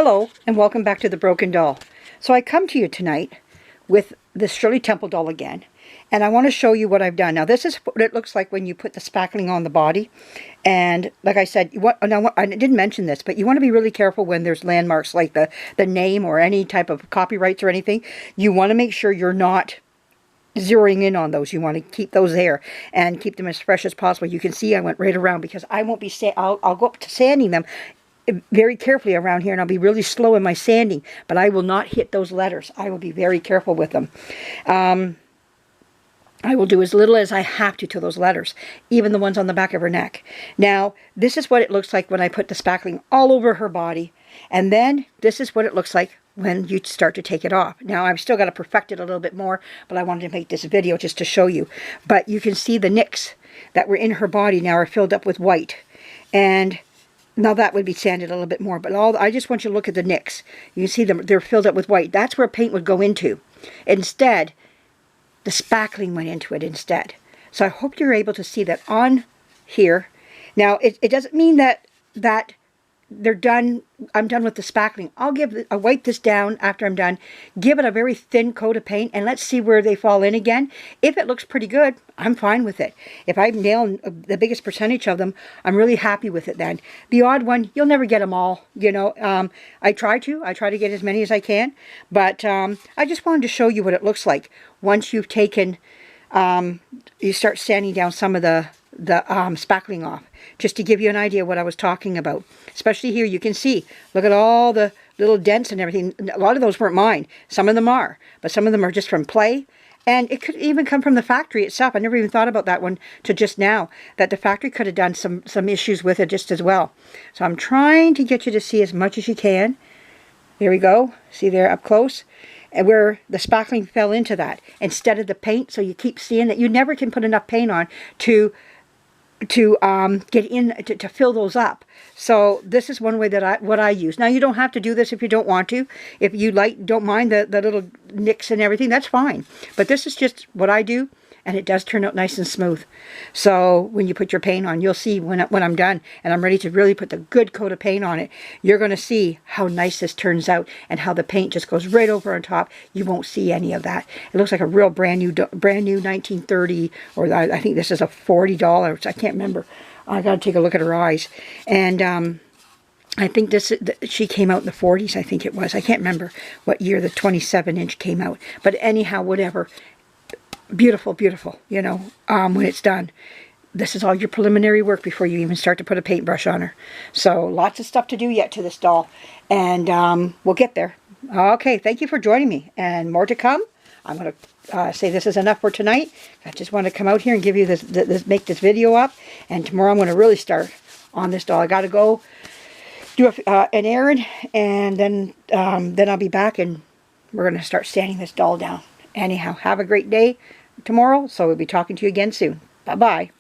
Hello and welcome back to The Broken Doll. So I come to you tonight with the Shirley Temple doll again, and I want to show you what I've done. Now this is what it looks like when you put the spackling on the body, and like I said, I didn't mention this, but you want to be really careful when there's landmarks like the name or any type of copyrights or anything. You want to make sure you're not zeroing in on those. You want to keep those there and keep them as fresh as possible. You can see I went right around because I won't be I'll go up to sanding them very carefully around here, and I'll be really slow in my sanding, but I will not hit those letters. I will be very careful with them. I will do as little as I have to those letters, even the ones on the back of her neck. Now, this is what it looks like when I put the spackling all over her body, and then this is what it looks like when you start to take it off. Now, I've still got to perfect it a little bit more, but I wanted to make this video just to show you. But you can see the nicks that were in her body now are filled up with white, and now that would be sanded a little bit more, but I just want you to look at the nicks. You can see them, they're filled up with white. That's where paint would go into. Instead, the spackling went into it instead. So I hope you're able to see that on here. Now, it doesn't mean that they're done. I'm done with the spackling. I'll wipe this down after I'm done, give it a very thin coat of paint, and let's see where they fall in again. If it looks pretty good, I'm fine with it. If I nail the biggest percentage of them, I'm really happy with it then. The odd one, you'll never get them all, you know. I try to get as many as I can, but I just wanted to show you what it looks like once you've taken, you start sanding down some of the spackling off, just to give you an idea what I was talking about. Especially here, you can see, look at all the little dents and everything. A lot of those weren't mine. Some of them are, but some of them are just from play. And it could even come from the factory itself. I never even thought about that one to just now, that the factory could have done some issues with it just as well. So I'm trying to get you to see as much as you can. There we go. See there up close? And where the spackling fell into that instead of the paint. So you keep seeing that you never can put enough paint on to get in to fill those up. So this is one way that what I use. Now, you don't have to do this if you don't want to. If you don't mind the little nicks and everything, that's fine. But this is just what I do, and it does turn out nice and smooth. So when you put your paint on, you'll see when I'm done and I'm ready to really put the good coat of paint on it, you're going to see how nice this turns out and how the paint just goes right over on top. You won't see any of that. It looks like a real brand new 1930, or I think this is a $40. I can't remember. I got to take a look at her eyes. And I think she came out in the 40s, I think it was. I can't remember what year the 27-inch came out. But anyhow, whatever. Beautiful, beautiful, you know, when it's done. This is all your preliminary work before you even start to put a paintbrush on her. So lots of stuff to do yet to this doll, and we'll get there. Okay, thank you for joining me, and more to come. I'm going to say this is enough for tonight. I just want to come out here and give you make this video up, and tomorrow I'm going to really start on this doll. I got to go do an errand, and then I'll be back, and we're going to start sanding this doll down. Anyhow, have a great day tomorrow, so we'll be talking to you again soon. Bye-bye.